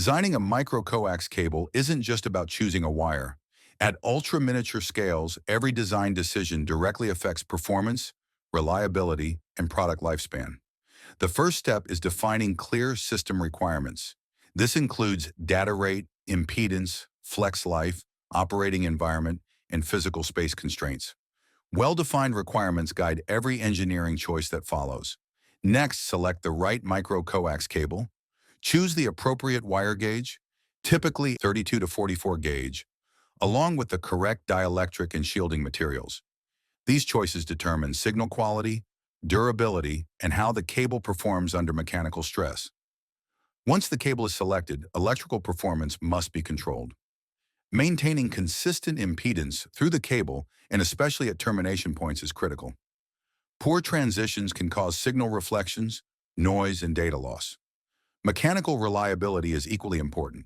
Designing a micro-coax cable isn't just about choosing a wire. At ultra-miniature scales, every design decision directly affects performance, reliability, and product lifespan. The first step is defining clear system requirements. This includes data rate, impedance, flex life, operating environment, and physical space constraints. Well-defined requirements guide every engineering choice that follows. Next, select the right micro-coax cable. Choose the appropriate wire gauge, typically 32 to 44 gauge, along with the correct dielectric and shielding materials. These choices determine signal quality, durability, and how the cable performs under mechanical stress. Once the cable is selected, electrical performance must be controlled. Maintaining consistent impedance through the cable, and especially at termination points, is critical. Poor transitions can cause signal reflections, noise, and data loss. Mechanical reliability is equally important.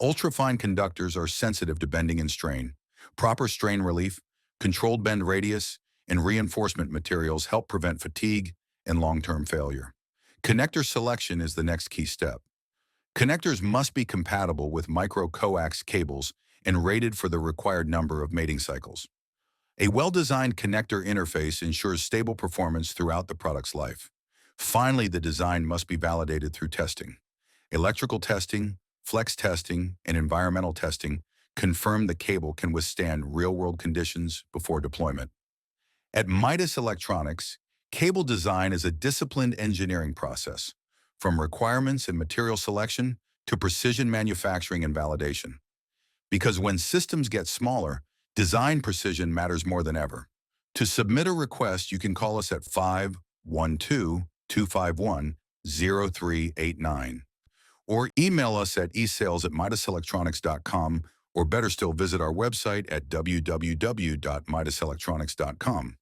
Ultrafine conductors are sensitive to bending and strain. Proper strain relief, controlled bend radius, and reinforcement materials help prevent fatigue and long-term failure. Connector selection is the next key step. Connectors must be compatible with micro-coax cables and rated for the required number of mating cycles. A well-designed connector interface ensures stable performance throughout the product's life. Finally, the design must be validated through testing. Electrical testing, flex testing, and environmental testing confirm the cable can withstand real-world conditions before deployment. At Midas Electronics, cable design is a disciplined engineering process, from requirements and material selection to precision manufacturing and validation. Because when systems get smaller, design precision matters more than ever. To submit a request, you can call us at 512-251-0389 or email us at esales@midaselectronics.com, or better still, visit our website at www.midaselectronics.com.